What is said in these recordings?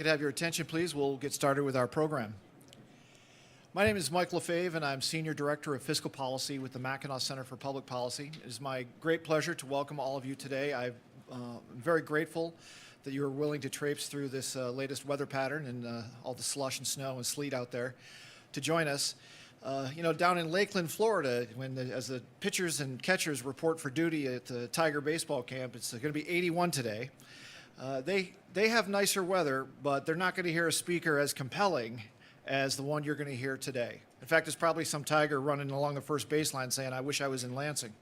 could have your attention, please, we'll get started with our program. My name is Mike Lefebvre, and I'm Senior Director of Fiscal Policy with the Mackinac Center for Public Policy. It is my great pleasure to welcome all of you today. I'm very grateful that you are willing to traipse through this latest weather pattern and all the slush and snow and sleet out there to join us. Down in Lakeland, Florida, as the pitchers and catchers report for duty at the Tiger baseball camp, it's going to be 81 today. They have nicer weather, but they're not going to hear a speaker as compelling as the one you're going to hear today. In fact, there's probably some Tiger running along the first baseline saying, "I wish I was in Lansing."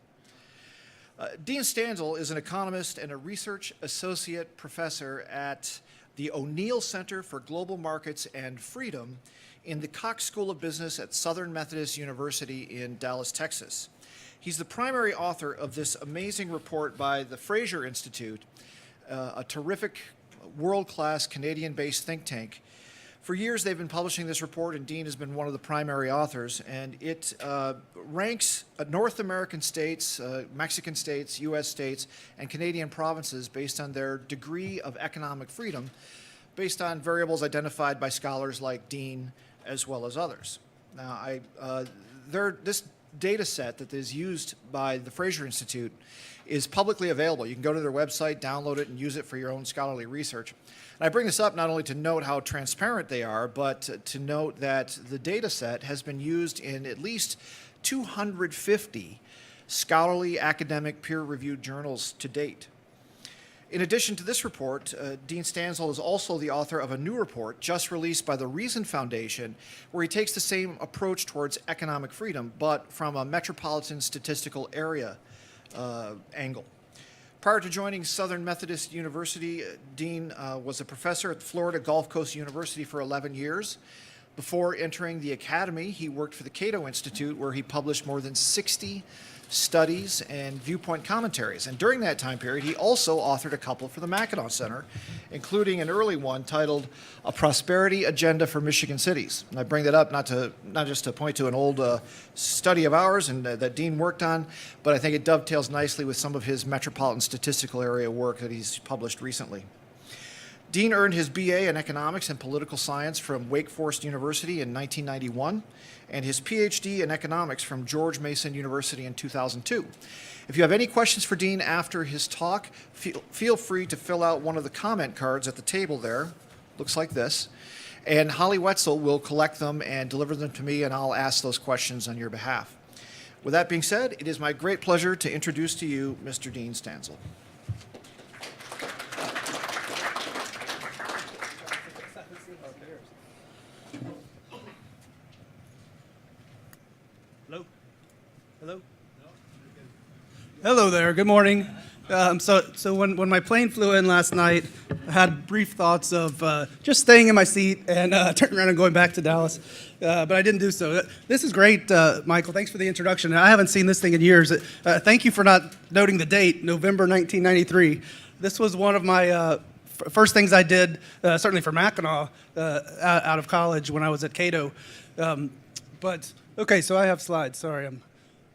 Dean Stansel is an economist and a research associate professor at the ONeill Center for Global Markets and Freedom in the Cox School of Business at Southern Methodist University in Dallas, Texas. He's the primary author of this amazing report by the Fraser Institute, a terrific world-class Canadian-based think tank. For years, they've been publishing this report, and Dean has been one of the primary authors, and it ranks North American states, Mexican states, U.S. states, and Canadian provinces based on their degree of economic freedom, based on variables identified by scholars like Dean as well as others. Now, this data set that is used by the Fraser Institute is publicly available. You can go to their website, download it, and use it for your own scholarly research. And I bring this up not only to note how transparent they are, but to note that the data set has been used in at least 250 scholarly academic peer-reviewed journals to date. In addition to this report, Dean Stansel is also the author of a new report just released by the Reason Foundation, where he takes the same approach towards economic freedom, but from a metropolitan statistical area angle. Prior to joining Southern Methodist University, Dean was a professor at Florida Gulf Coast University for 11 years. Before entering the academy, he worked for the Cato Institute, where he published more than 60 studies and viewpoint commentaries. And during that time period, he also authored a couple for the Mackinac Center, including an early one titled A Prosperity Agenda for Michigan Cities. And I bring that up not just to point to an old study of ours and that Dean worked on, but I think it dovetails nicely with some of his metropolitan statistical area work that he's published recently. Dean earned his BA in economics and political science from Wake Forest University in 1991 and his Ph.D. in economics from George Mason University in 2002. If you have any questions for Dean after his talk, feel free to fill out one of the comment cards at the table there. Looks like this. And Holly Wetzel will collect them and deliver them to me, and I'll ask those questions on your behalf. With that being said, it is my great pleasure to introduce to you Mr. Dean Stansel. Hello? Hello there. Good morning. So when my plane flew in last night, I had brief thoughts of just staying in my seat and turning around and going back to Dallas, but I didn't do so. This is great, Michael. Thanks for the introduction. I haven't seen this thing in years. Thank you for not noting the date, November 1993. This was one of my first things I did, certainly for Mackinac, out of college when I was at Cato. Okay, so I have slides. Sorry, I'm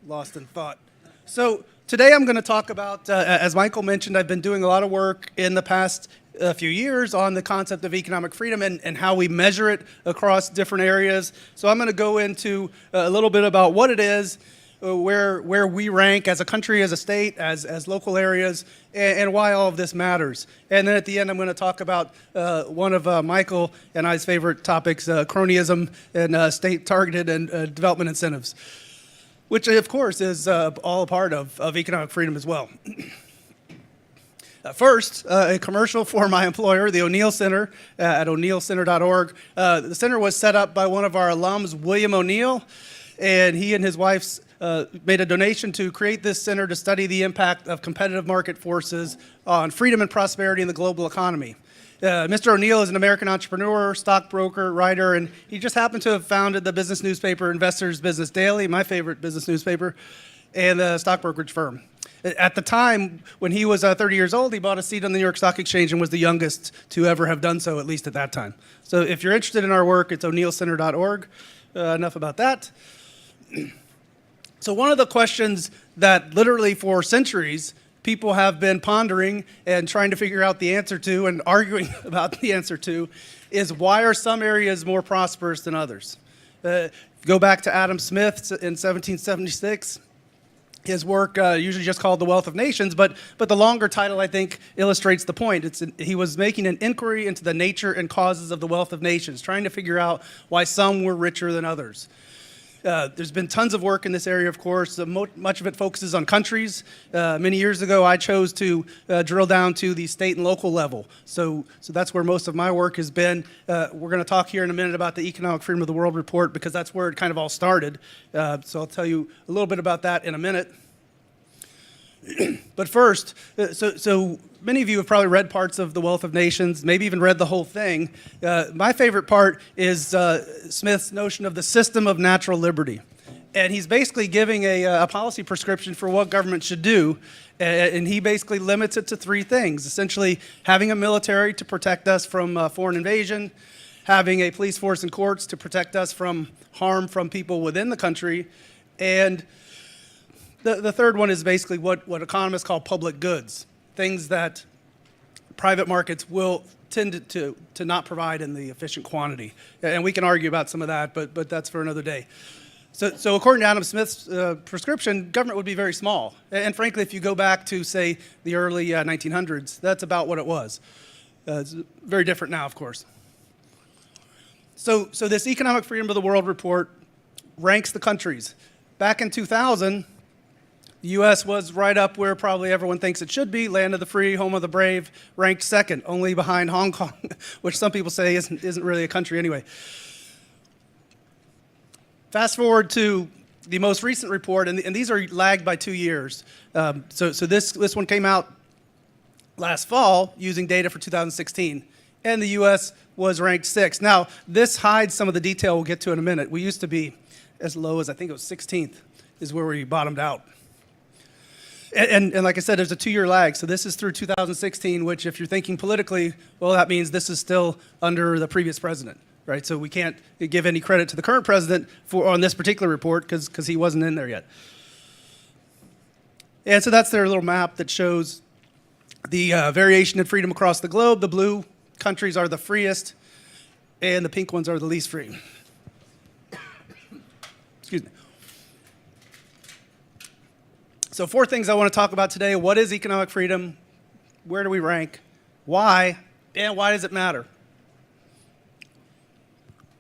lost in thought. So today I'm going to talk about, as Michael mentioned, I've been doing a lot of work in the past few years on the concept of economic freedom and how we measure it across different areas. So I'm going to go into a little bit about what it is, where we rank as a country, as a state, as local areas, and why all of this matters. And then at the end, I'm going to talk about one of Michael and I's favorite topics, cronyism and state-targeted and development incentives, which, of course, is all a part of economic freedom as well. First, a commercial for my employer, the ONeill Center, at ONeillCenter.org. The center was set up by one of our alums, William ONeill, and he and his wife made a donation to create this center to study the impact of competitive market forces on freedom and prosperity in the global economy. Mr. ONeill is an American entrepreneur, stockbroker, writer, and he just happened to have founded the business newspaper Investor's Business Daily, my favorite business newspaper, and a stock brokerage firm. At the time, when he was 30 years old, he bought a seat on the New York Stock Exchange and was the youngest to ever have done so, at least at that time. So if you're interested in our work, it's ONeillCenter.org. Enough about that. So one of the questions that literally for centuries people have been pondering and trying to figure out the answer to and arguing about the answer to is why are some areas more prosperous than others? Go back to Adam Smith in 1776. His work, usually just called The Wealth of Nations, but the longer title, I think, illustrates the point. He was making an inquiry into the nature and causes of the wealth of nations, trying to figure out why some were richer than others. There's been tons of work in this area, of course. Much of it focuses on countries. Many years ago, I chose to drill down to the state and local level. So that's where most of my work has been. We're going to talk here in a minute about the Economic Freedom of the World report because that's where it kind of all started. So I'll tell you a little bit about that in a minute. But first, so many of you have probably read parts of The Wealth of Nations, maybe even read the whole thing. My favorite part is Smith's notion of the system of natural liberty. And he's basically giving a policy prescription for what government should do. And he basically limits it to three things. Essentially, having a military to protect us from foreign invasion, having a police force and courts to protect us from harm from people within the country, and the third one is basically what economists call public goods, things that private markets will tend to not provide in the efficient quantity. And we can argue about some of that, but that's for another day. So according to Adam Smith's prescription, government would be very small. And frankly, if you go back to, say, the early 1900s, that's about what it was. It's very different now, of course. So this Economic Freedom of the World report ranks the countries. Back in 2000, the U.S. was right up where probably everyone thinks it should be, land of the free, home of the brave, ranked second, only behind Hong Kong, which some people say isn't really a country anyway. Fast forward to the most recent report, and these are lagged by 2 years. So this one came out last fall using data for 2016, and the U.S. was ranked sixth. Now, this hides some of the detail we'll get to in a minute. We used to be as low as, I think it was 16th, is where we bottomed out. And like I said, there's a 2-year lag. So this is through 2016, which if you're thinking politically, well, that means this is still under the previous president, right? So we can't give any credit to the current president on this particular report because he wasn't in there yet. And so that's their little map that shows the variation in freedom across the globe. The blue countries are the freest, and the pink ones are the least free. Excuse me. So 4 things I want to talk about today. What is economic freedom? Where do we rank? Why? And why does it matter?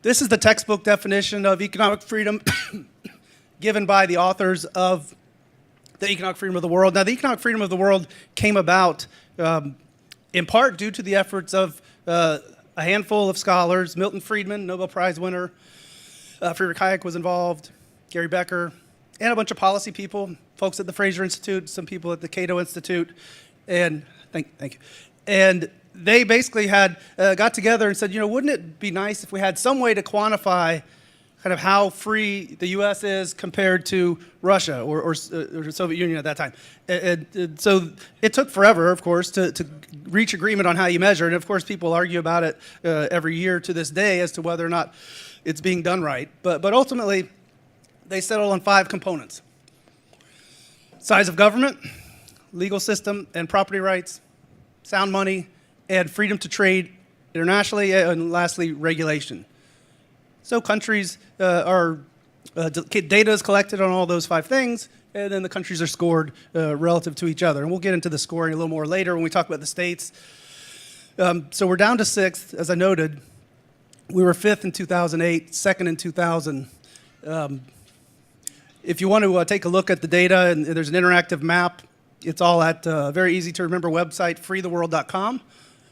This is the textbook definition of economic freedom given by the authors of the Economic Freedom of the World. Now, the Economic Freedom of the World came about in part due to the efforts of a handful of scholars. Milton Friedman, Nobel Prize winner. Friedrich Hayek was involved. Gary Becker. And a bunch of policy people, folks at the Fraser Institute, some people at the Cato Institute, and thank you. And they basically had got together and said, wouldn't it be nice if we had some way to quantify kind of how free the U.S. is compared to Russia or the Soviet Union at that time. And so it took forever, of course, to reach agreement on how you measure it. And of course, people argue about it every year to this day as to whether or not it's being done right. But ultimately, they settled on 5 components: size of government, legal system and property rights, sound money, and freedom to trade internationally, and lastly, regulation. So countries data is collected on all those 5 things, and then the countries are scored relative to each other. And we'll get into the scoring a little more later when we talk about the states. So we're down to 6th, as I noted. We were 5th in 2008, 2nd in 2000. If you want to take a look at the data, and there's an interactive map, it's all at a very easy to remember website, freetheworld.com.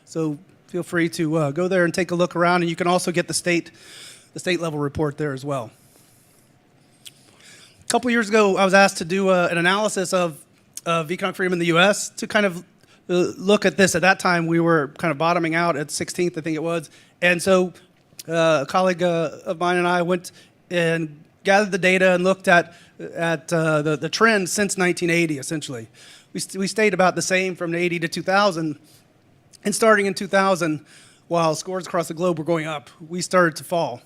So feel free to go there and take a look around, and you can also get the state level report there as well. A couple years ago, I was asked to do an analysis of economic freedom in the U.S. to kind of look at this. At that time, we were kind of bottoming out at 16th, I think it was. And so a colleague of mine and I went and gathered the data and looked at the trend since 1980, essentially. We stayed about the same from 80 to 2000. And starting in 2000, while scores across the globe were going up, we started to fall.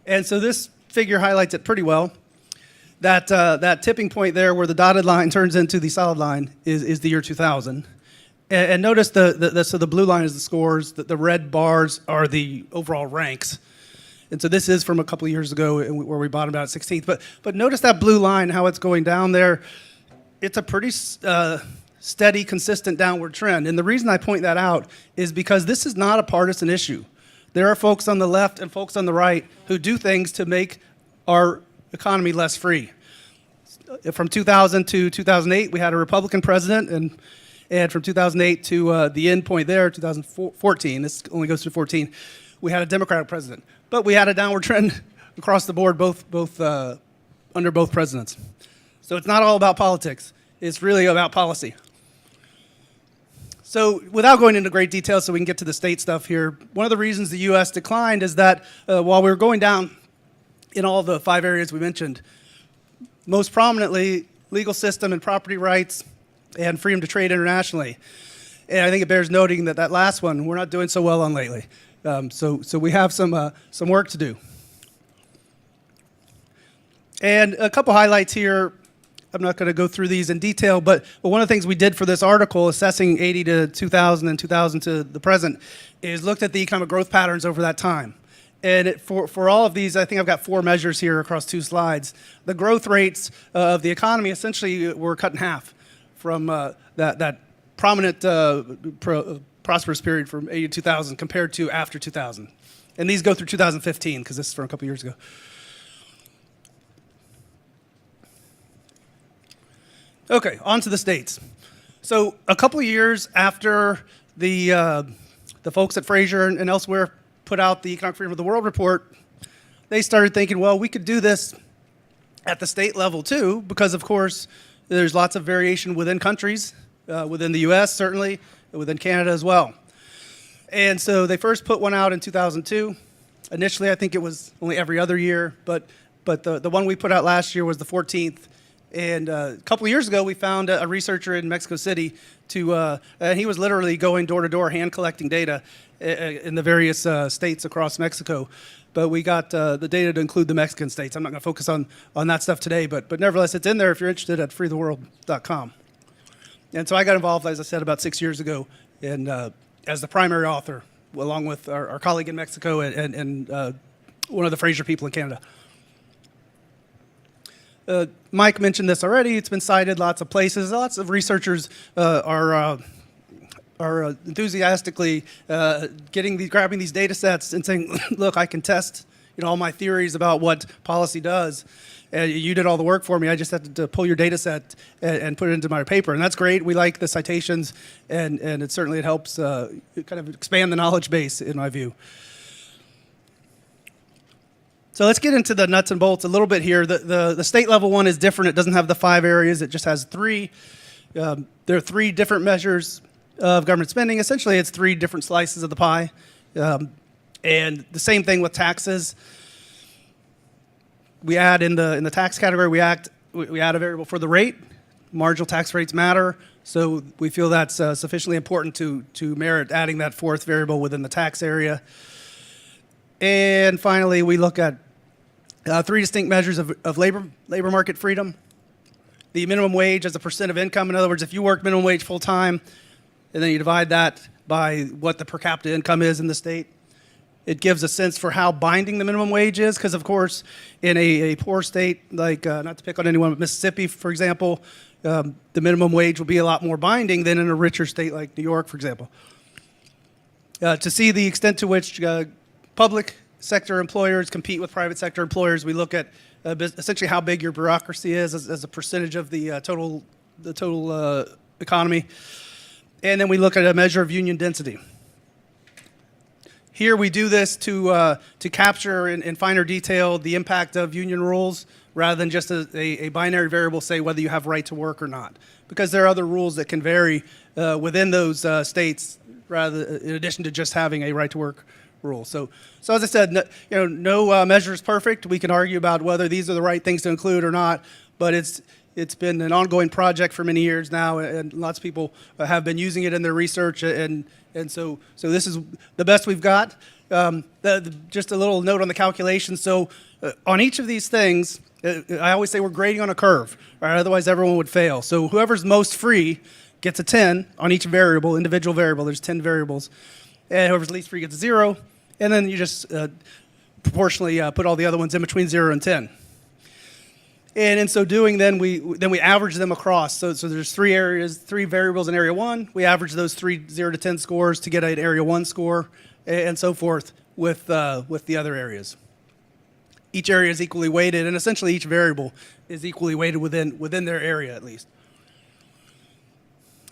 And so this figure highlights it pretty well. that tipping point there where the dotted line turns into the solid line is the year 2000. And notice so the blue line is the scores, the red bars are the overall ranks. And so this is from a couple of years ago where we bottomed out at 16th. But notice that blue line, how it's going down there. It's a pretty steady, consistent downward trend. And the reason I point that out is because this is not a partisan issue. There are folks on the left and folks on the right who do things to make our economy less free. From 2000 to 2008, we had a Republican president, and from 2008 to the end point there, 2014, this only goes to 14, we had a Democratic president. But we had a downward trend across the board, under both presidents. So it's not all about politics. It's really about policy. So without going into great detail so we can get to the state stuff here, one of the reasons the U.S. declined is that while we were going down in all the 5 areas we mentioned, most prominently legal system and property rights and freedom to trade internationally. And I think it bears noting that that last one we're not doing so well on lately. So we have some work to do. And a couple highlights here. I'm not going to go through these in detail, but one of the things we did for this article, assessing 80 to 2000 and 2000 to the present, is looked at the economic growth patterns over that time. And for all of these, I think I've got 4 measures here across 2 slides. The growth rates of the economy essentially were cut in half from that prominent prosperous period from 80 to 2000 compared to after 2000. And these go through 2015, because this is from a couple years ago. Okay, on to the states. So a couple of years after the folks at Fraser and elsewhere put out the Economic Freedom of the World report, they started thinking, well, we could do this at the state level too, because of course there's lots of variation within countries, within the US certainly, within Canada as well. And so they first put one out in 2002. Initially I think it was only every other year, but the one we put out last year was the 14th. And a couple of years ago, we found a researcher in Mexico City and he was literally going door to door, hand collecting data in the various states across Mexico. But we got the data to include the Mexican states. I'm not going to focus on that stuff today, but nevertheless, it's in there if you're interested at freetheworld.com. And so I got involved, as I said, about 6 years ago, as the primary author, along with our colleague in Mexico and one of the Fraser people in Canada. Mike mentioned this already. It's been cited lots of places. Lots of researchers are enthusiastically grabbing these data sets and saying, look, I can test all my theories about what policy does. You did all the work for me. I just had to pull your data set and put it into my paper. And that's great. We like the citations, and it certainly helps kind of expand the knowledge base, in my view. So let's get into the nuts and bolts a little bit here. The state level one is different. It doesn't have the 5 areas. It just has 3. There are 3 different measures of government spending. Essentially, it's 3 different slices of the pie. And the same thing with taxes. We add in the tax category, we add a variable for the rate. Marginal tax rates matter. So we feel that's sufficiently important to merit adding that 4th variable within the tax area. And finally, we look at 3 distinct measures of labor market freedom. The minimum wage as a percent of income. In other words, if you work minimum wage full time, and then you divide that by what the per capita income is in the state, it gives a sense for how binding the minimum wage is. Because of course, in a poor state like, not to pick on anyone, but Mississippi, for example, the minimum wage will be a lot more binding than in a richer state like New York, for example. To see the extent to which public sector employers compete with private sector employers, we look at essentially how big your bureaucracy is as a percentage of the total economy. And then we look at a measure of union density. Here we do this to capture in finer detail the impact of union rules rather than just a binary variable, say whether you have right to work or not. Because there are other rules that can vary within those states, in addition to just having a right to work rule. So as I said, no measure is perfect. We can argue about whether these are the right things to include or not, but it's been an ongoing project for many years now, and lots of people have been using it in their research, and so this is the best we've got. Just a little note on the calculation. So on each of these things, I always say we're grading on a curve, right? Otherwise everyone would fail. So whoever's most free gets a 10 on each variable, individual variable. There's 10 variables. And whoever's least free gets a 0. And then you just proportionally put all the other ones in between 0 and 10. And in so doing, then we average them across. So there's three variables in area 1. We average those 0 to 10 scores to get an area 1 score, and so forth with the other areas. Each area is equally weighted, and essentially each variable is equally weighted within their area at least.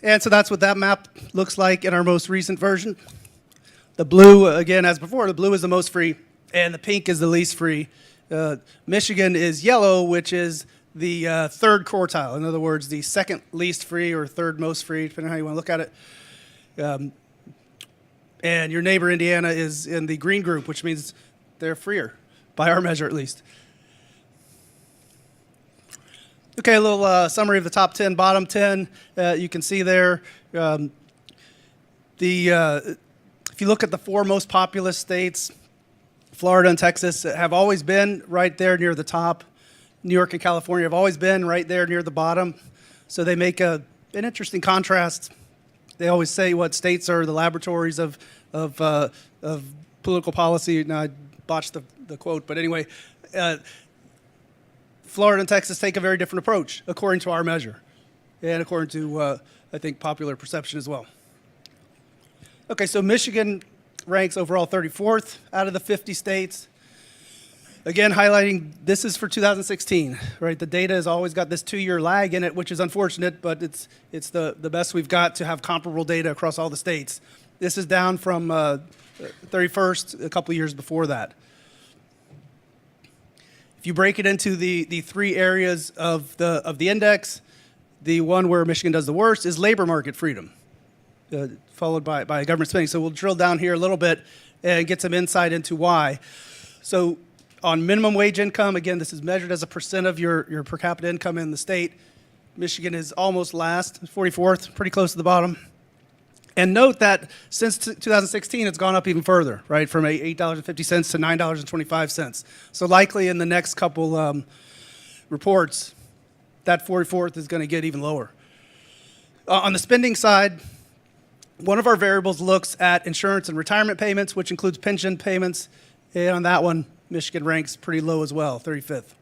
And so that's what that map looks like in our most recent version. The blue, again, as before, the blue is the most free, and the pink is the least free. Michigan is yellow, which is the third quartile. In other words, the second least free or third most free, depending on how you want to look at it. And your neighbor, Indiana, is in the green group, which means they're freer, by our measure at least. Okay, a little summary of the top 10, bottom 10. You can see there. If you look at the 4 most populous states, Florida and Texas have always been right there near the top. New York and California have always been right there near the bottom. So they make an interesting contrast. They always say what states are the laboratories of political policy. Now, I botched the quote, but anyway, Florida and Texas take a very different approach, according to our measure, and according to, I think, popular perception as well. Okay, so Michigan ranks overall 34th out of the 50 states. Again, highlighting this is for 2016, right? The data has always got this 2-year lag in it, which is unfortunate, but it's the best we've got to have comparable data across all the states. This is down from 31st a couple years before that. If you break it into the 3 areas of the index, the one where Michigan does the worst is labor market freedom, followed by government spending. So we'll drill down here a little bit and get some insight into why. So on minimum wage income, again, this is measured as a percent of your per capita income in the state. Michigan is almost last, 44th, pretty close to the bottom. And note that since 2016, it's gone up even further, right, from $8.50 to $9.25. So likely in the next couple reports, that 44th is going to get even lower. On the spending side, one of our variables looks at insurance and retirement payments, which includes pension payments. And on that one, Michigan ranks pretty low as well, 35th.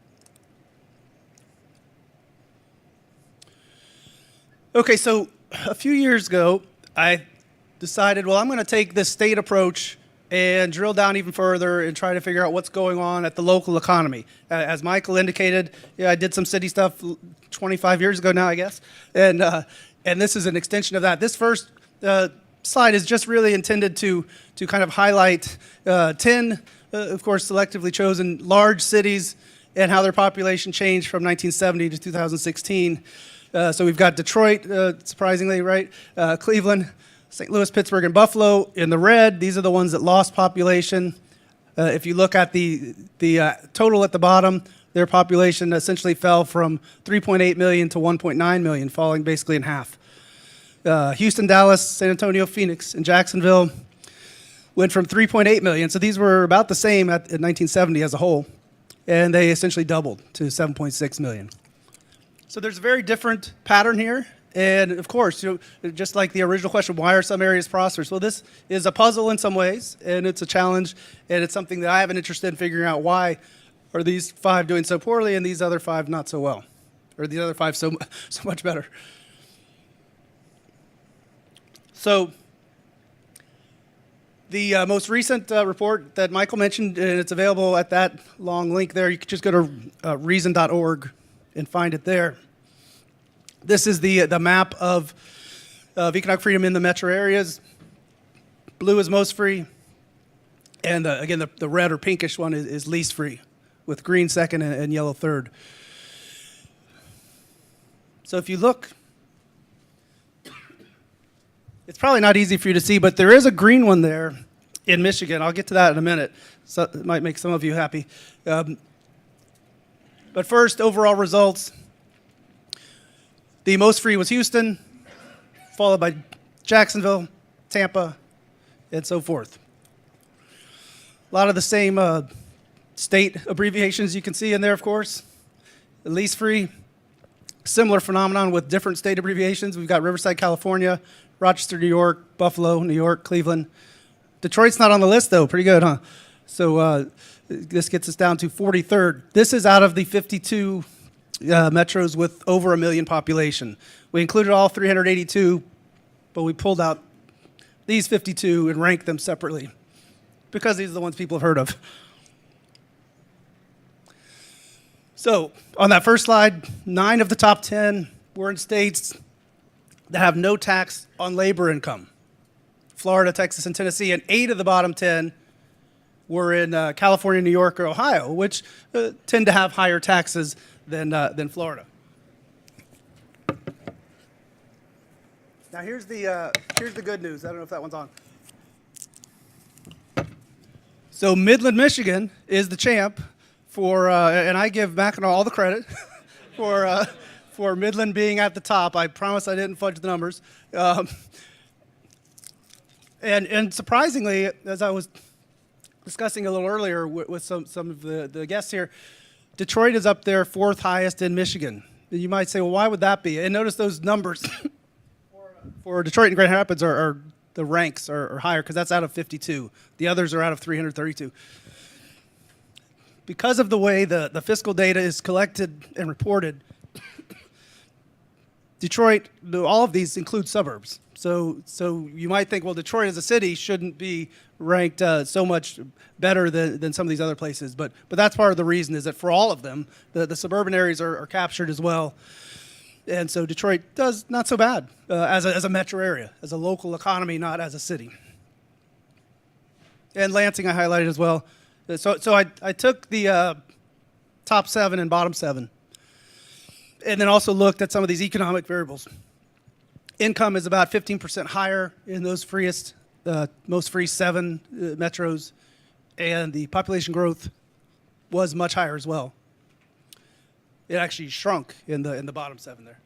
Okay, so a few years ago, I decided, well, I'm going to take this state approach and drill down even further and try to figure out what's going on at the local economy. As Michael indicated, I did some city stuff 25 years ago now, I guess, and this is an extension of that. This first slide is just really intended to kind of highlight 10, of course, selectively chosen large cities and how their population changed from 1970 to 2016. So we've got Detroit, surprisingly, right? Cleveland, St. Louis, Pittsburgh, and Buffalo in the red. These are the ones that lost population. If you look at the total at the bottom, their population essentially fell from 3.8 million to 1.9 million, falling basically in half. Houston, Dallas, San Antonio, Phoenix, and Jacksonville went from 3.8 million. So these were about the same at 1970 as a whole, and they essentially doubled to 7.6 million. So there's a very different pattern here. And of course, just like the original question, why are some areas prosperous? Well, this is a puzzle in some ways, and it's a challenge, and it's something that I have an interest in figuring out why are these 5 doing so poorly and these other 5 not so well, or the other 5 so much better. So the most recent report that Michael mentioned, and it's available at that long link there. You can just go to reason.org and find it there. This is the map of economic freedom in the metro areas. Blue is most free, and again, the red or pinkish one is least free, with green second and yellow third. So if you look, it's probably not easy for you to see, but there is a green one there in Michigan. I'll get to that in a minute. So it might make some of you happy. But first, overall results. The most free was Houston, followed by Jacksonville, Tampa, and so forth. A lot of the same state abbreviations you can see in there, of course. Lease free, similar phenomenon with different state abbreviations. We've got Riverside, California, Rochester, New York, Buffalo, New York, Cleveland. Detroit's not on the list, though. Pretty good, huh? So this gets us down to 43rd. This is out of the 52 metros with over 1 million population. We included all 382, but we pulled out these 52 and ranked them separately because these are the ones people have heard of. So on that first slide, 9 of the top 10 were in states that have no tax on labor income. Florida, Texas, and Tennessee, and 8 of the bottom 10 were in California, New York, or Ohio, which tend to have higher taxes than Florida. Now here's the good news. I don't know if that one's on. So Midland, Michigan is the champ for, and I give Mackinac all the credit for Midland being at the top. I promise I didn't fudge the numbers. And surprisingly, as I was discussing a little earlier with some of the guests here, Detroit is up there 4th highest in Michigan. You might say, well, why would that be? And notice those numbers for Detroit and Grand Rapids are the ranks are higher because that's out of 52. The others are out of 332. Because of the way the fiscal data is collected and reported, Detroit, all of these include suburbs. So you might think, well, Detroit as a city shouldn't be ranked so much better than some of these other places. But that's part of the reason is that for all of them, the suburban areas are captured as well. And so Detroit does not so bad as a metro area, as a local economy, not as a city. And Lansing I highlighted as well. So I took the top 7 and bottom 7, and then also looked at some of these economic variables. Income is about 15% higher in those most free 7 metros, and the population growth was much higher as well. It actually shrunk in the bottom 7 there.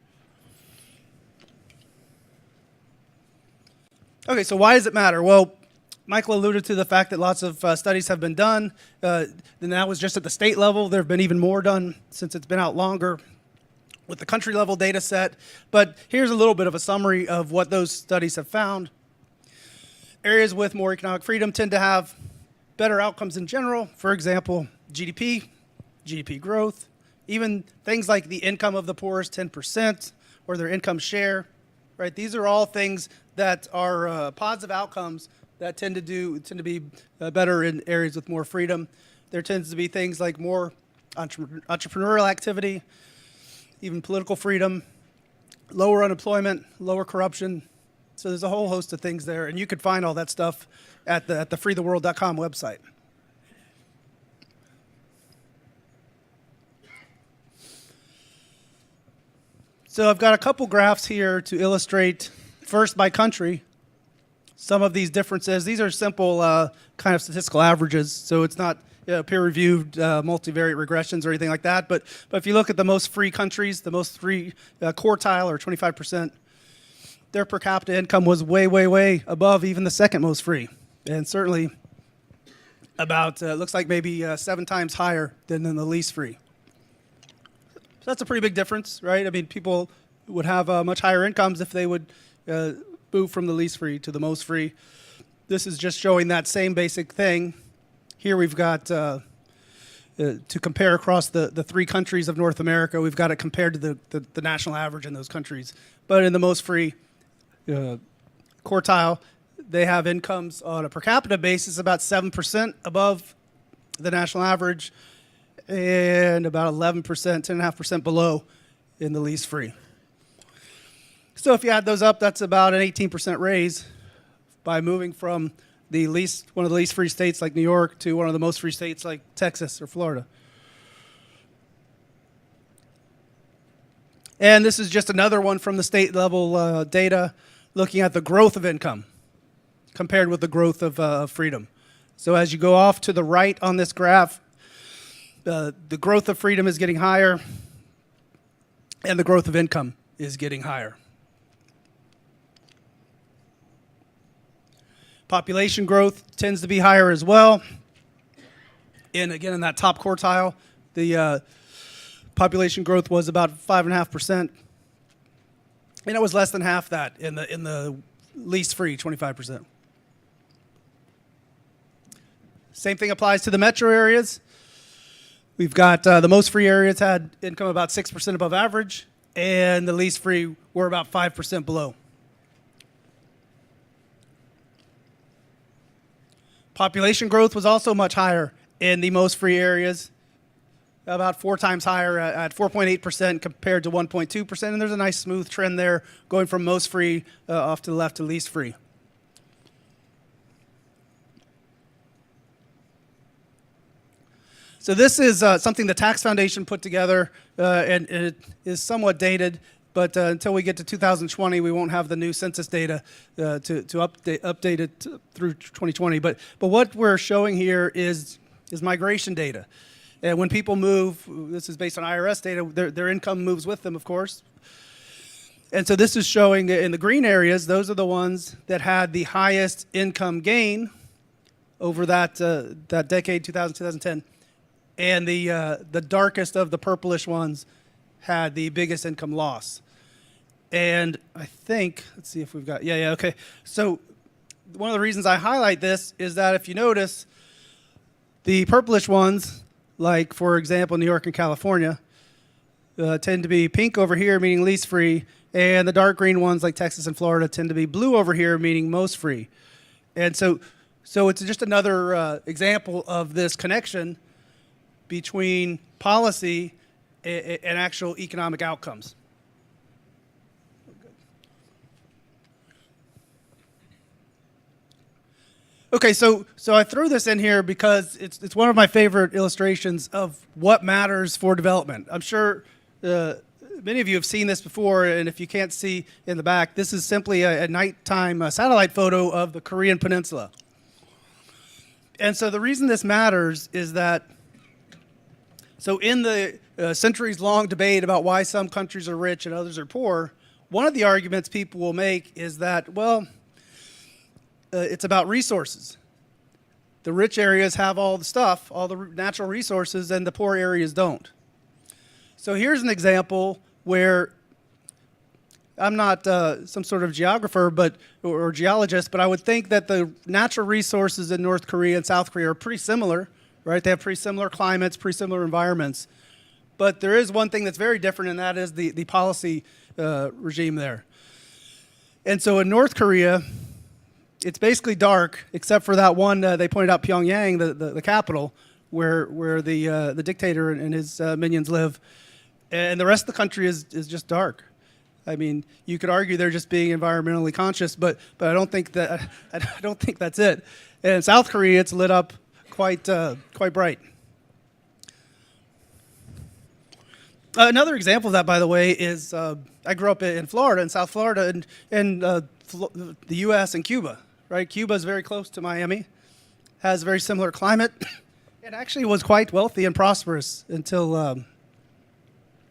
Okay, so why does it matter? Well, Michael alluded to the fact that lots of studies have been done, and that was just at the state level. There have been even more done since it's been out longer with the country level data set. But here's a little bit of a summary of what those studies have found. Areas with more economic freedom tend to have better outcomes in general. For example, GDP growth, even things like the income of the poorest 10% or their income share, right? These are all things that are positive outcomes that tend to be better in areas with more freedom. There tends to be things like more entrepreneurial activity, even political freedom, lower unemployment, lower corruption. So there's a whole host of things there, and you could find all that stuff at the freetheworld.com website. So I've got a couple graphs here to illustrate, first by country, some of these differences. These are simple kind of statistical averages, so it's not peer-reviewed multivariate regressions or anything like that. But if you look at the most free countries, the most free quartile, or 25%, their per capita income was way, way, way above even the second most free, and certainly about looks like maybe 7 times higher than the least free. So that's a pretty big difference, right? I mean, people would have much higher incomes if they would move from the least free to the most free. This is just showing that same basic thing. Here we've got, to compare across the 3 countries of North America, we've got it compared to the national average in those countries. But in the most free quartile, they have incomes on a per capita basis about 7% above the national average and about 11%, 10.5% below in the least free. So if you add those up, that's about an 18% raise by moving from one of the least free states like New York to one of the most free states like Texas or Florida. And this is just another one from the state level data looking at the growth of income compared with the growth of freedom. So as you go off to the right on this graph, the growth of freedom is getting higher and the growth of income is getting higher. Population growth tends to be higher as well. And again, in that top quartile, the population growth was about 5.5%. And it was less than half that in the least free, 25%. Same thing applies to the metro areas. We've got the most free areas had income about 6% above average, and the least free were about 5% below. Population growth was also much higher in the most free areas, about 4 times higher at 4.8% compared to 1.2%. And there's a nice smooth trend there going from most free off to the left to least free. So this is something the Tax Foundation put together, and it is somewhat dated, but until we get to 2020, we won't have the new census data to update it through 2020. But what we're showing here is migration data. And when people move, this is based on IRS data, their income moves with them, of course. And so this is showing in the green areas, those are the ones that had the highest income gain over that decade, 2000, 2010. And the darkest of the purplish ones had the biggest income loss. And I think, let's see if we've got, okay. So one of the reasons I highlight this is that if you notice, the purplish ones, like for example, New York and California, tend to be pink over here, meaning least free, and the dark green ones like Texas and Florida tend to be blue over here, meaning most free. And so it's just another example of this connection between policy and actual economic outcomes. Okay, so I threw this in here because it's one of my favorite illustrations of what matters for development. I'm sure many of you have seen this before, and if you can't see in the back, this is simply a nighttime satellite photo of the Korean Peninsula. And so the reason this matters is that, so in the centuries-long debate about why some countries are rich and others are poor, one of the arguments people will make is that, well, it's about resources. The rich areas have all the stuff, all the natural resources, and the poor areas don't. So here's an example where I'm not some sort of geographer or geologist, but I would think that the natural resources in North Korea and South Korea are pretty similar, right? They have pretty similar climates, pretty similar environments. But there is one thing that's very different, and that is the policy regime there. And so in North Korea, it's basically dark, except for that one, they pointed out Pyongyang, the capital, where the dictator and his minions live. And the rest of the country is just dark. I mean, you could argue they're just being environmentally conscious, but I don't think that's it. And in South Korea, it's lit up quite bright. Another example of that, by the way, is I grew up in Florida, in South Florida, and the U.S. and Cuba. Right, Cuba is very close to Miami, has a very similar climate, and actually was quite wealthy and prosperous until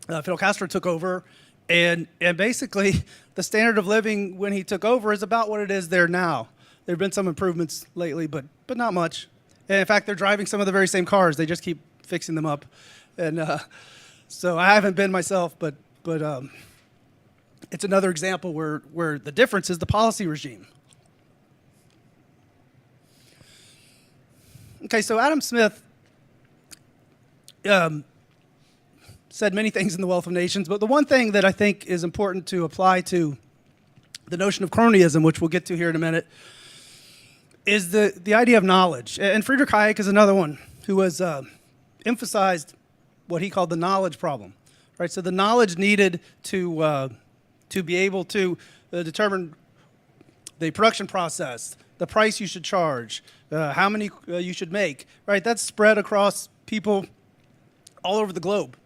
Fidel Castro took over. And basically, the standard of living when he took over is about what it is there now. There have been some improvements lately, but not much. And in fact, they're driving some of the very same cars. They just keep fixing them up. And so I haven't been myself, but it's another example where the difference is the policy regime. Okay, so Adam Smith said many things in The Wealth of Nations, but the one thing that I think is important to apply to the notion of cronyism, which we'll get to here in a minute, is the idea of knowledge. And Friedrich Hayek is another one who has emphasized what he called the knowledge problem. Right, so the knowledge needed to be able to determine the production process, the price you should charge, how many you should make, right? That's spread across people all over the globe.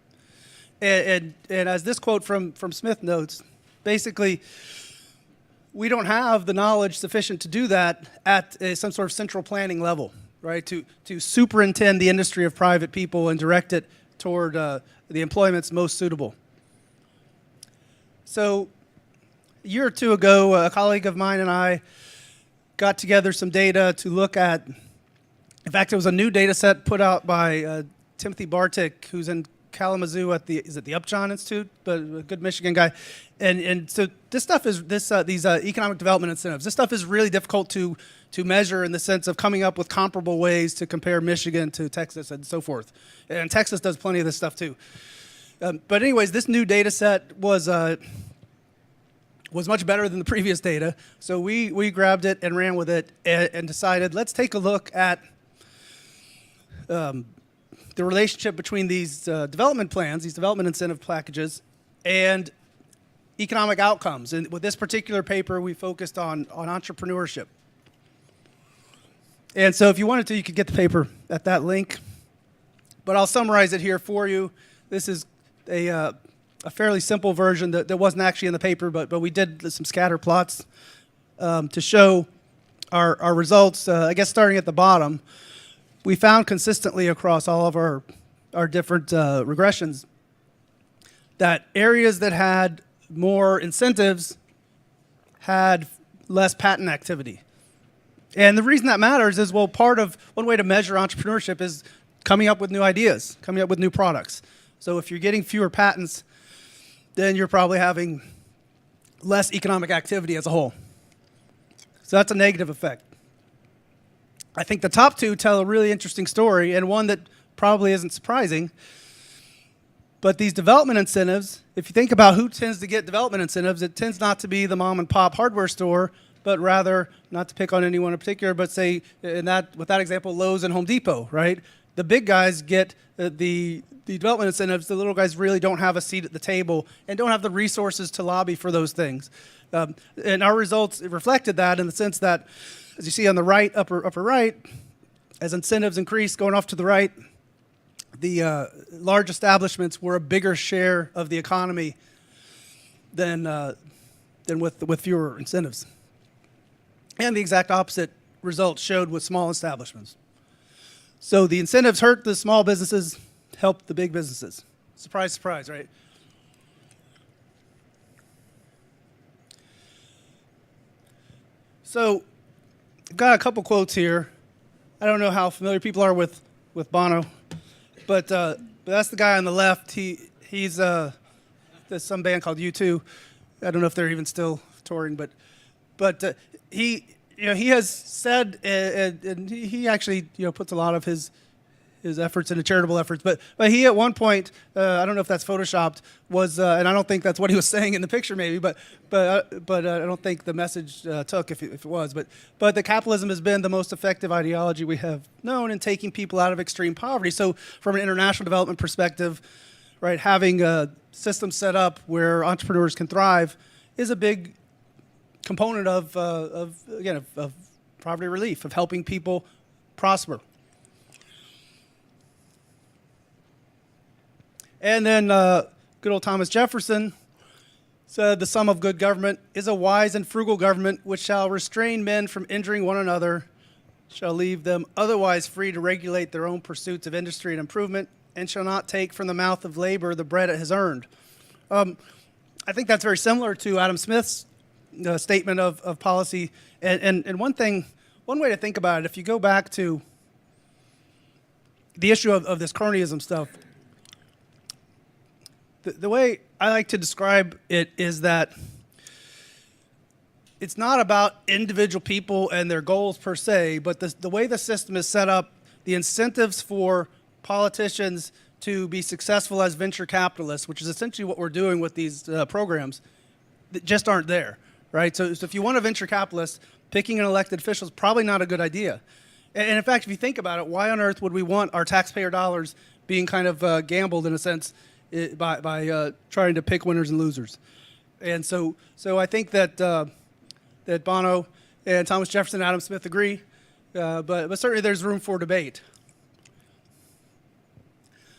And as this quote from Smith notes, basically, we don't have the knowledge sufficient to do that at some sort of central planning level, right? To superintend the industry of private people and direct it toward the employments most suitable. So a year or two ago, a colleague of mine and I got together some data to look at In fact, it was a new data set put out by Timothy Bartik, who's in Kalamazoo at the Upjohn Institute, but a good Michigan guy. And so this stuff is these economic development incentives. This stuff is really difficult to measure in the sense of coming up with comparable ways to compare Michigan to Texas and so forth. And Texas does plenty of this stuff too. But anyways, this new data set was much better than the previous data. So we grabbed it and ran with it and decided, let's take a look at the relationship between these development plans, these development incentive packages, and economic outcomes. And with this particular paper, we focused on entrepreneurship. And so if you wanted to, you could get the paper at that link. But I'll summarize it here for you. This is a fairly simple version that wasn't actually in the paper, but we did some scatter plots to show our results. I guess starting at the bottom, we found consistently across all of our different regressions that areas that had more incentives had less patent activity. And the reason that matters is, well, one way to measure entrepreneurship is coming up with new ideas, coming up with new products. So if you're getting fewer patents, then you're probably having less economic activity as a whole. So that's a negative effect. I think the top two tell a really interesting story, and one that probably isn't surprising. But these development incentives, if you think about who tends to get development incentives, it tends not to be the mom and pop hardware store, but rather, not to pick on anyone in particular, but say, with that example, Lowe's and Home Depot, right? The big guys get the development incentives. The little guys really don't have a seat at the table and don't have the resources to lobby for those things. And our results reflected that in the sense that, as you see on the right, upper right, as incentives increase, going off to the right, the large establishments were a bigger share of the economy than with fewer incentives. And the exact opposite results showed with small establishments. So the incentives hurt the small businesses, help the big businesses. Surprise, surprise, right? So I've got a couple quotes here. I don't know how familiar people are with Bono, but that's the guy on the left. He's there's some band called U2. I don't know if they're even still touring, but he has said, and he actually puts a lot of his efforts into charitable efforts. But he at one point, I don't know if that's photoshopped, was and I don't think that's what he was saying in the picture maybe, but I don't think the message took if it was. But the capitalism has been the most effective ideology we have known in taking people out of extreme poverty. So from an international development perspective, right, having a system set up where entrepreneurs can thrive is a big component of poverty relief, of helping people prosper. And then good old Thomas Jefferson said, "The sum of good government is a wise and frugal government which shall restrain men from injuring one another, shall leave them otherwise free to regulate their own pursuits of industry and improvement, and shall not take from the mouth of labor the bread it has earned." I think that's very similar to Adam Smith's statement of policy. And one way to think about it, if you go back to the issue of this cronyism stuff, the way I like to describe it is that it's not about individual people and their goals per se, but the way the system is set up, the incentives for politicians to be successful as venture capitalists, which is essentially what we're doing with these programs, that just aren't there. Right? So if you want a venture capitalist, picking an elected official is probably not a good idea. And in fact, if you think about it, why on earth would we want our taxpayer dollars being kind of gambled in a sense by trying to pick winners and losers? And so I think that Bono and Thomas Jefferson and Adam Smith agree, but certainly there's room for debate.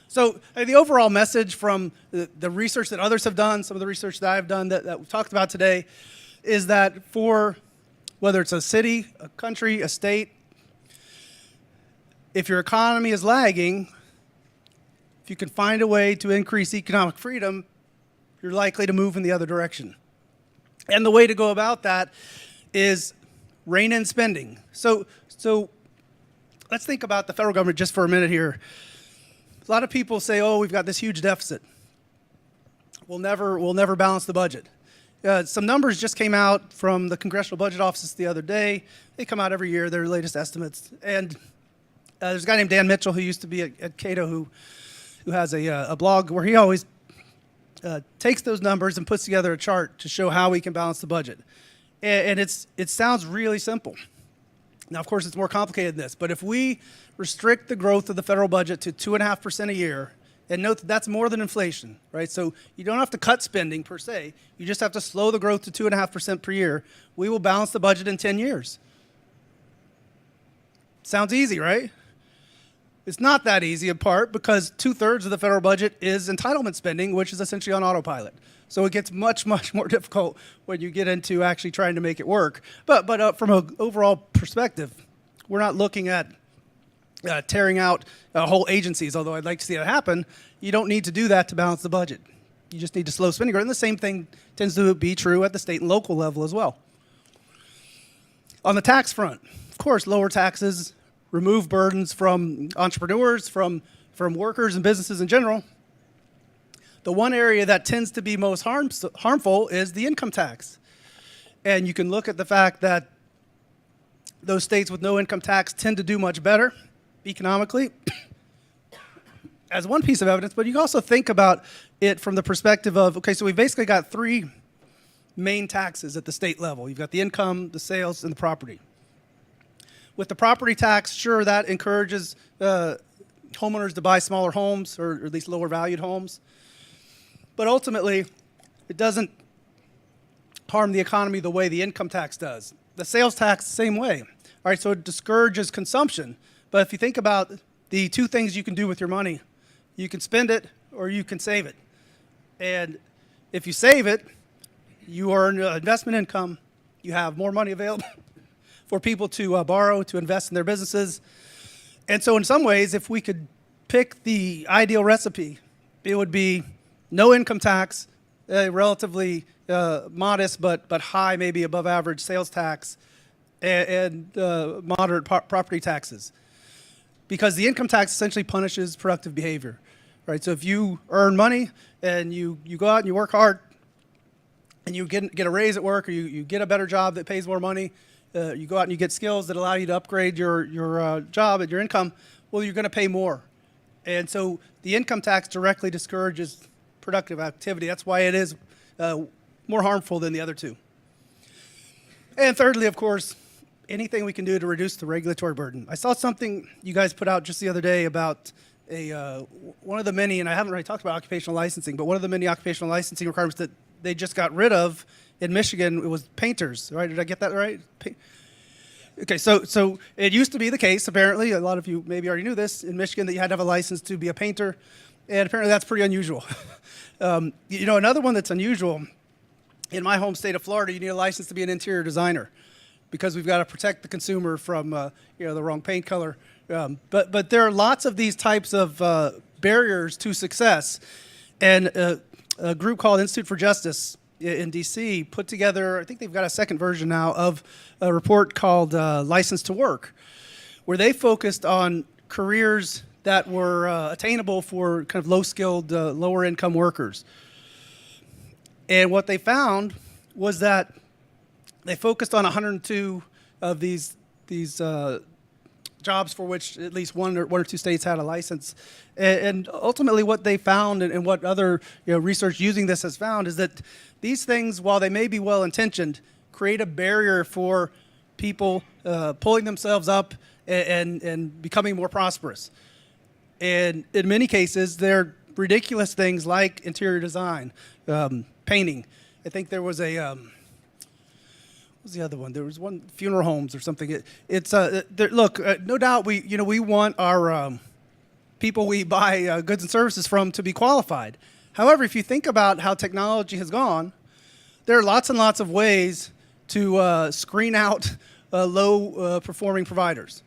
So the overall message from the research that others have done, some of the research that I've done that we've talked about today, is that for whether it's a city, a country, a state, if your economy is lagging, if you can find a way to increase economic freedom, you're likely to move in the other direction. And the way to go about that is rein in spending. So let's think about the federal government just for a minute here. A lot of people say, oh, we've got this huge deficit. We'll never balance the budget. Some numbers just came out from the Congressional Budget Office the other day. They come out every year, their latest estimates. And there's a guy named Dan Mitchell who used to be at Cato who has a blog where he always takes those numbers and puts together a chart to show how we can balance the budget. And it sounds really simple. Now, of course, it's more complicated than this, but if we restrict the growth of the federal budget to 2.5% a year, and note that that's more than inflation, right? So you don't have to cut spending per se. You just have to slow the growth to 2.5% per year. We will balance the budget in 10 years. Sounds easy, right? It's not that easy in part because 2/3 of the federal budget is entitlement spending, which is essentially on autopilot. So it gets much, much more difficult when you get into actually trying to make it work. But from an overall perspective, we're not looking at tearing out whole agencies, although I'd like to see that happen. You don't need to do that to balance the budget. You just need to slow spending growth. And the same thing tends to be true at the state and local level as well. On the tax front, of course, lower taxes, remove burdens from entrepreneurs, from workers and businesses in general. The one area that tends to be most harmful is the income tax. And you can look at the fact that those states with no income tax tend to do much better economically as one piece of evidence, but you can also think about it from the perspective of, okay, so we've basically got three main taxes at the state level. You've got the income, the sales, and the property. With the property tax, sure, that encourages homeowners to buy smaller homes or at least lower valued homes. But ultimately, it doesn't harm the economy the way the income tax does. The sales tax, the same way. All right, so it discourages consumption. But if you think about the two things you can do with your money, you can spend it or you can save it. And if you save it, you earn investment income. You have more money available for people to borrow, to invest in their businesses. And so in some ways, if we could pick the ideal recipe, it would be no income tax, relatively modest but high, maybe above average sales tax, and moderate property taxes. Because the income tax essentially punishes productive behavior, right? So if you earn money and you go out and you work hard and you get a raise at work or you get a better job that pays more money, you go out and you get skills that allow you to upgrade your job and your income, well, you're going to pay more. And so the income tax directly discourages productive activity. That's why it is more harmful than the other two. And thirdly, of course, anything we can do to reduce the regulatory burden. I saw something you guys put out just the other day about one of the many, and I haven't really talked about occupational licensing, but one of the many occupational licensing requirements that they just got rid of in Michigan, it was painters, right? Did I get that right? Okay, so it used to be the case, apparently, a lot of you maybe already knew this, in Michigan that you had to have a license to be a painter, and apparently that's pretty unusual. Another one that's unusual, in my home state of Florida, you need a license to be an interior designer because we've got to protect the consumer from the wrong paint color. But there are lots of these types of barriers to success, and a group called Institute for Justice in D.C. put together, I think they've got a second version now, of a report called License to Work, where they focused on careers that were attainable for kind of low-skilled, lower-income workers. And what they found was that they focused on 102 of these jobs for which at least one or two states had a license. And ultimately what they found and what other research using this has found is that these things, while they may be well-intentioned, create a barrier for people pulling themselves up and becoming more prosperous. And in many cases, they're ridiculous things like interior design, painting. I think there was a, what was the other one? There was one, funeral homes or something. Look, no doubt we want our people we buy goods and services from to be qualified. However, if you think about how technology has gone, there are lots and lots of ways to screen out low-performing providers,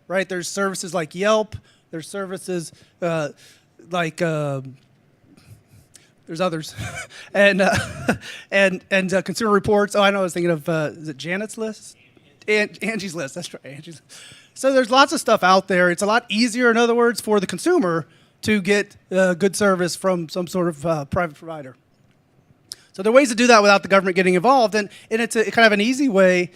right? There's services like Yelp. There's services like there's others, and Consumer Reports. Oh, I know. I was thinking of is it Janet's List? Angie's List. That's right. Angie's. So there's lots of stuff out there. It's a lot easier, in other words, for the consumer to get good service from some sort of private provider. So there are ways to do that without the government getting involved, and it's a kind of an easy way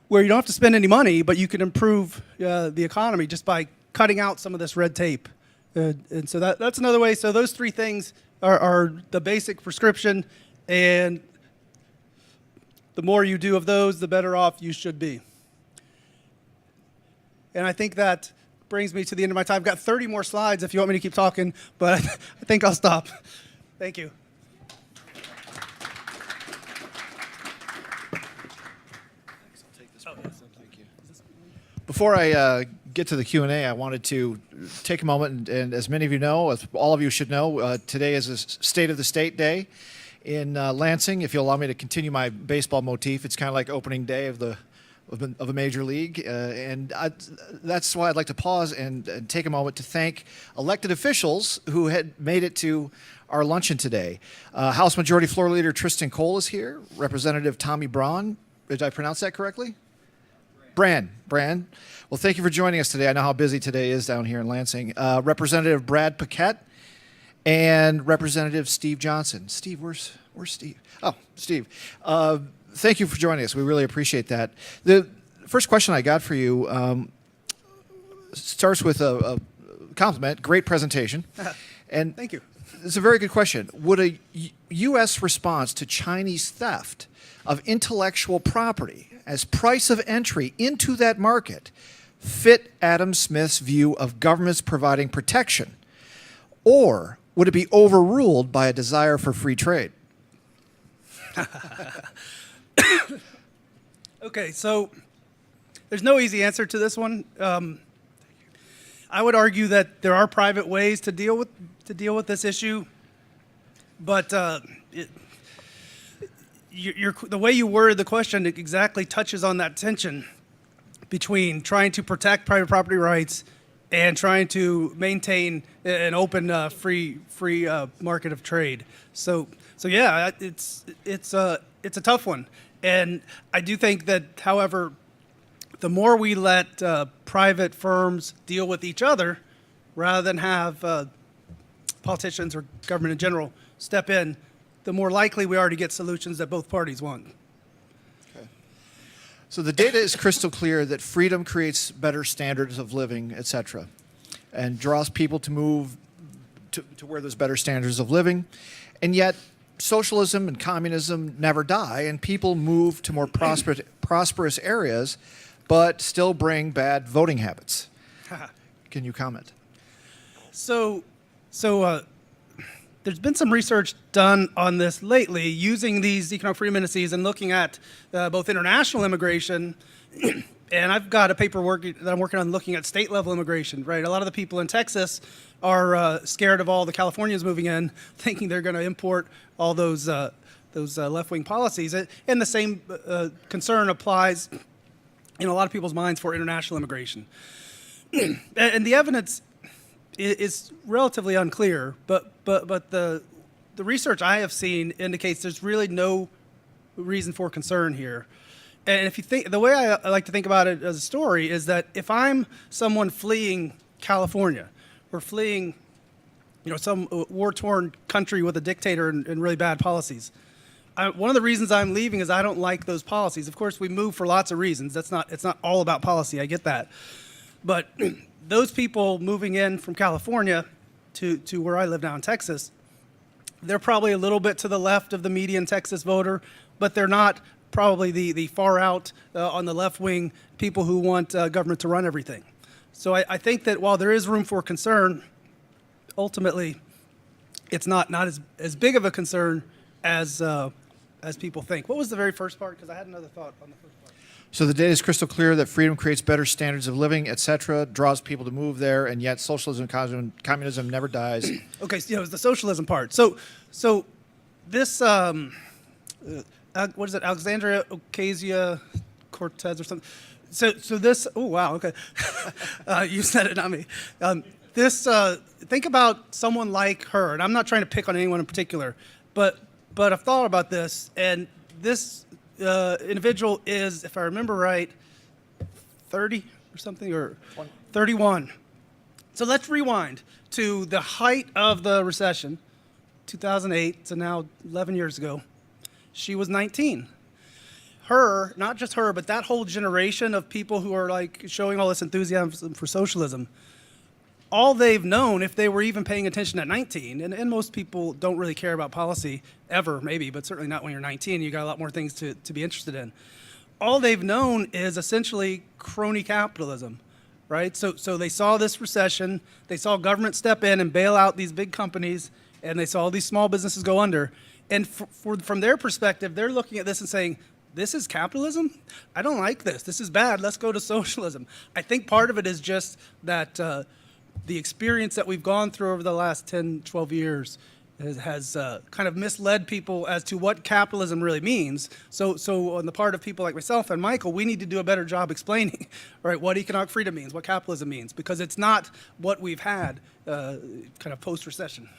where you don't have to spend any money, but you can improve the economy just by cutting out some of this red tape. And so that's another way. So those three things are the basic prescription, and the more you do of those, the better off you should be. And I think that brings me to the end of my time. I've got 30 more slides if you want me to keep talking, but I think I'll stop. Thank you. Before I get to the Q&A, I wanted to take a moment, and as many of you know, as all of you should know, today is a State of the State Day in Lansing. If you'll allow me to continue my baseball motif, it's kind of like opening day of a major league, and that's why I'd like to pause and take a moment to thank elected officials who had made it to our luncheon today. House Majority Floor Leader Tristan Cole is here. Representative Tommy Braun, did I pronounce that correctly? Brand. Well, thank you for joining us today. I know how busy today is down here in Lansing. Representative Brad Paquette and Representative Steve Johnson. Steve, where's Steve? Oh, Steve. Thank you for joining us. We really appreciate that. The first question I got for you starts with a compliment. Great presentation. And Thank you. It's a very good question. Would a U.S. response to Chinese theft of intellectual property as price of entry into that market fit Adam Smith's view of governments providing protection? Or would it be overruled by a desire for free trade? Okay, so there's no easy answer to this one. I would argue that there are private ways to deal with this issue, but the way you worded the question exactly touches on that tension between trying to protect private property rights and trying to maintain an open, free market of trade. So yeah, it's a tough one, and I do think that, however, the more we let private firms deal with each other, rather than have politicians or government in general step in, the more likely we are to get solutions that both parties want. Okay. So the data is crystal clear that freedom creates better standards of living, et cetera, and draws people to move to where there's better standards of living. And yet socialism and communism never die, and people move to more prosperous areas, but still bring bad voting habits. Can you comment? So there's been some research done on this lately, using these economic freedom indices and looking at both international immigration, and I've got a paper that I'm working on looking at state-level immigration. Right, a lot of the people in Texas are scared of all the Californians moving in, thinking they're going to import all those left-wing policies, and the same concern applies in a lot of people's minds for international immigration. And the evidence is relatively unclear, but the research I have seen indicates there's really no reason for concern here. And if you think, the way I like to think about it as a story is that if I'm someone fleeing California or fleeing, some war-torn country with a dictator and really bad policies, one of the reasons I'm leaving is I don't like those policies. Of course, we move for lots of reasons. It's not all about policy. I get that, but those people moving in from California to where I live now in Texas, they're probably a little bit to the left of the median Texas voter, but they're not probably the far out on the left wing people who want government to run everything. So I think that while there is room for concern, ultimately it's not as big of a concern as people think. What was the very first part? Because I had another thought on the first part. So the data is crystal clear that freedom creates better standards of living, et cetera, draws people to move there, and yet socialism and communism never dies. Okay, so, it was the socialism part. So this, what is it, Alexandria Ocasio-Cortez or something? So this, oh, wow, okay. You said it, not me. Think about someone like her, and I'm not trying to pick on anyone in particular, but I've thought about this, and this individual is, if I remember right, 30 or something, or 31. So let's rewind to the height of the recession, 2008, so now 11 years ago. She was 19. Her, not just her, but that whole generation of people who are like showing all this enthusiasm for socialism, all they've known, if they were even paying attention at 19, and most people don't really care about policy ever, maybe, but certainly not when you're 19, you got a lot more things to be interested in. All they've known is essentially crony capitalism, right? So they saw this recession, they saw government step in and bail out these big companies, and they saw all these small businesses go under. And from their perspective, they're looking at this and saying, this is capitalism? I don't like this. This is bad. Let's go to socialism. I think part of it is just that the experience that we've gone through over the last 10, 12 years has kind of misled people as to what capitalism really means. So on the part of people like myself and Michael, we need to do a better job explaining, right, what economic freedom means, what capitalism means, because it's not what we've had kind of post-recession.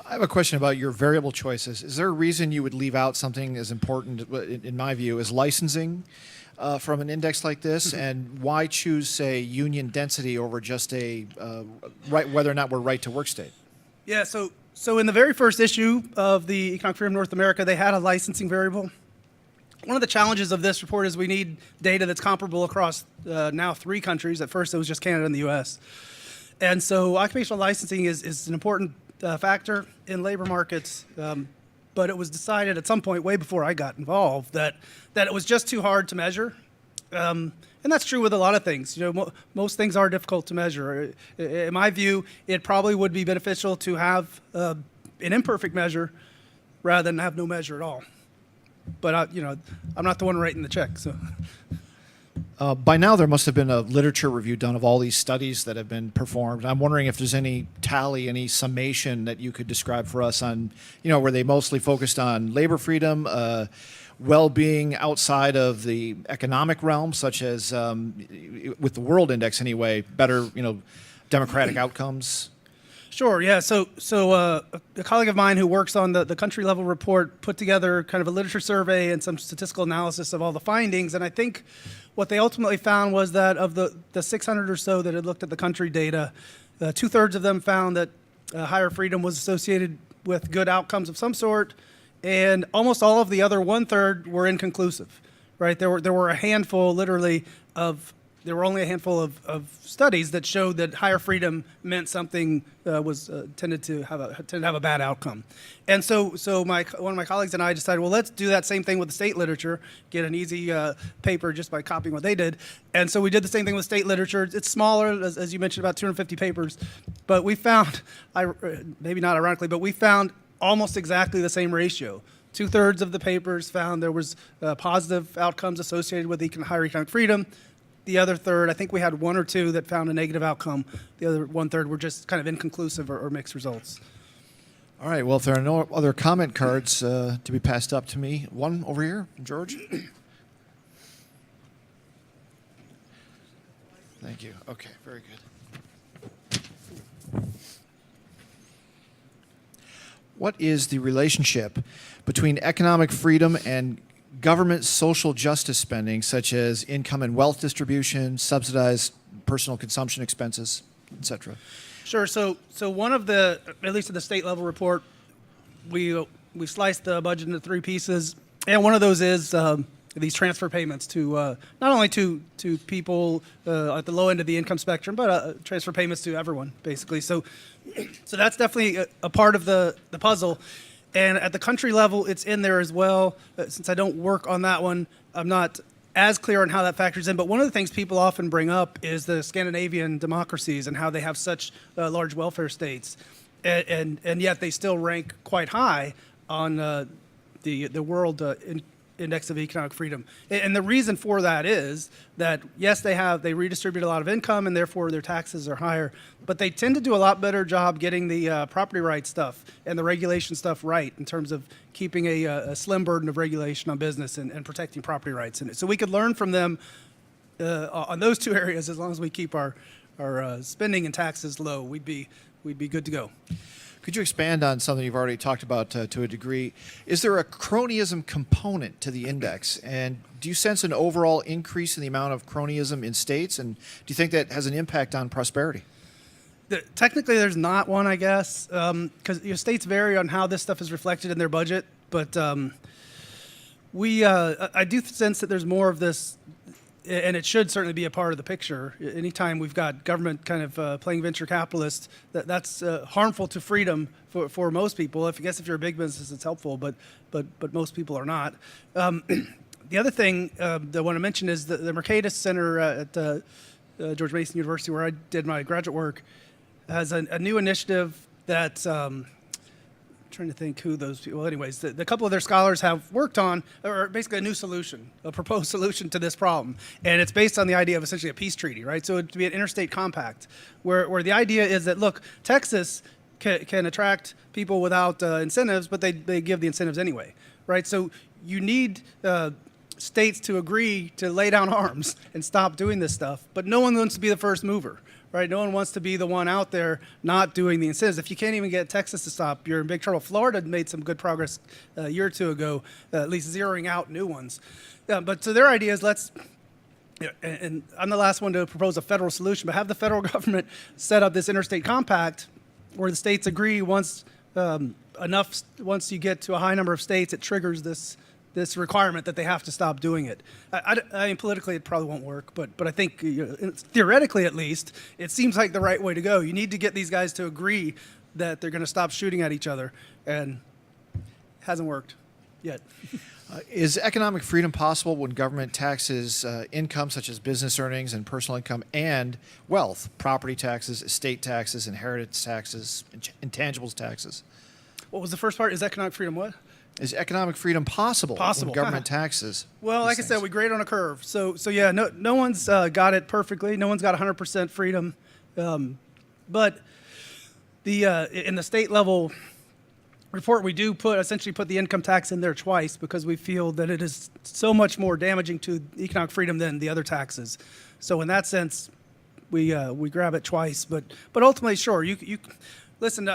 I have a question about your variable choices. Is there a reason you would leave out something as important, in my view, as licensing from an index like this? And why choose, say, union density over just a whether or not we're right to work state? Yeah, so in the very first issue of the Economic Freedom of North America, they had a licensing variable. One of the challenges of this report is we need data that's comparable across now 3 countries. At first, it was just Canada and the U.S. And so occupational licensing is an important factor in labor markets, but it was decided at some point, way before I got involved, that it was just too hard to measure. And that's true with a lot of things. You know, most things are difficult to measure. In my view, it probably would be beneficial to have an imperfect measure rather than have no measure at all. But you know, I'm not the one writing the check, so. By now, there must have been a literature review done of all these studies that have been performed. I'm wondering if there's any tally, any summation that you could describe for us on, you know, were they mostly focused on labor freedom, well-being outside of the economic realm, such as with the World Index anyway, better, you know, democratic outcomes? Sure, yeah. So a colleague of mine who works on the country level report put together kind of a literature survey and some statistical analysis of all the findings. And I think what they ultimately found was that of the 600 or so that had looked at the country data, 2/3 of them found that higher freedom was associated with good outcomes of some sort, and almost all of the other 1/3 were inconclusive, right? There were a handful, literally, there were only a handful of studies that showed that higher freedom meant something was tended to have a bad outcome. And so one of my colleagues and I decided, well, let's do that same thing with the state literature, get an easy paper just by copying what they did. And so we did the same thing with state literature. It's smaller, as you mentioned, about 250 papers. But we found, maybe not ironically, but we found almost exactly the same ratio. 2/3 of the papers found there was positive outcomes associated with higher economic freedom. The other third, I think we had 1 or 2 that found a negative outcome. The other 1/3 were just kind of inconclusive or mixed results. All right, well, if there are no other comment cards to be passed up to me, one over here, George. Thank you. Okay, very good. What is the relationship between economic freedom and government social justice spending, such as income and wealth distribution, subsidized personal consumption expenses, et cetera? Sure. So one of the, at least at the state level report, we sliced the budget into 3 pieces, and one of those is these transfer payments to not only to people at the low end of the income spectrum, but transfer payments to everyone, basically. So that's definitely a part of the puzzle. And at the country level, it's in there as well. Since I don't work on that one, I'm not as clear on how that factors in. But one of the things people often bring up is the Scandinavian democracies and how they have such large welfare states. And yet they still rank quite high on the World Index of Economic Freedom. And the reason for that is that, yes, they redistribute a lot of income and therefore their taxes are higher, but they tend to do a lot better job getting the property rights stuff and the regulation stuff right in terms of keeping a slim burden of regulation on business and protecting property rights. And so we could learn from them on those 2 areas. As long as we keep our spending and taxes low, we'd be good to go. Could you expand on something you've already talked about to a degree? Is there a cronyism component to the index? And do you sense an overall increase in the amount of cronyism in states? And do you think that has an impact on prosperity? Technically, there's not one, I guess, because states vary on how this stuff is reflected in their budget. But I do sense that there's more of this, and it should certainly be a part of the picture. Anytime we've got government kind of playing venture capitalist, that's harmful to freedom for most people. I guess if you're a big business, it's helpful, but most people are not. The other thing that I want to mention is the Mercatus Center at George Mason University, where I did my graduate work, has a new initiative that's trying to think who those people. Well, anyways, the couple of their scholars have worked on, or basically a new solution, a proposed solution to this problem, and it's based on the idea of essentially a peace treaty, right? So it'd be an interstate compact, where the idea is that look, Texas can attract people without incentives, but they give the incentives anyway, right? So you need states to agree to lay down arms and stop doing this stuff, but no one wants to be the first mover. Right, no one wants to be the one out there not doing the incentives. If you can't even get Texas to stop, you're in big trouble. Florida made some good progress a year or two ago, at least zeroing out new ones. But so their idea is and I'm the last one to propose a federal solution, but have the federal government set up this interstate compact where the states agree once you get to a high number of states, it triggers this requirement that they have to stop doing it. I mean, politically, it probably won't work, but I think theoretically, at least, it seems like the right way to go. You need to get these guys to agree that they're going to stop shooting at each other, and it hasn't worked yet. Is economic freedom possible when government taxes income such as business earnings and personal income and wealth, property taxes, estate taxes, inheritance taxes, intangibles taxes? What was the first part? Is economic freedom what? Is economic freedom possible when government taxes? Well, like I said, we grade on a curve. So yeah, no one's got it perfectly. No one's got 100% freedom. But in the state level report, we do essentially put the income tax in there twice because we feel that it is so much more damaging to economic freedom than the other taxes. So in that sense, we grab it twice. But ultimately, sure, you listen.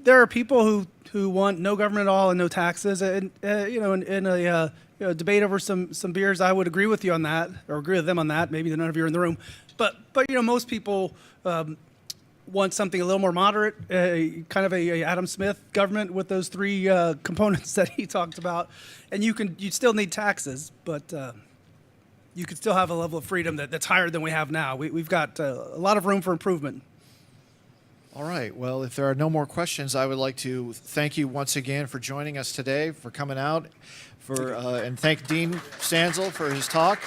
There are people who want no government at all and no taxes, and in a debate over some beers, I would agree with you on that, or agree with them on that. Maybe none of you are in the room, but most people want something a little more moderate, kind of a Adam Smith government with those three components that he talked about, and you still need taxes, but you could still have a level of freedom that's higher than we have now. We've got a lot of room for improvement. All right. Well, if there are no more questions, I would like to thank you once again for joining us today, for coming out, and thank Dean Stansel for his talk.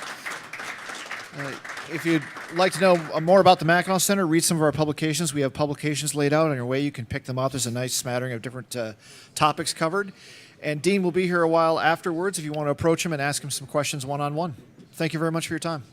If you'd like to know more about the Mackinac Center, read some of our publications. We have publications laid out on your way. You can pick them up. There's a nice smattering of different topics covered. And Dean will be here a while afterwards if you want to approach him and ask him some questions one-on-one. Thank you very much for your time.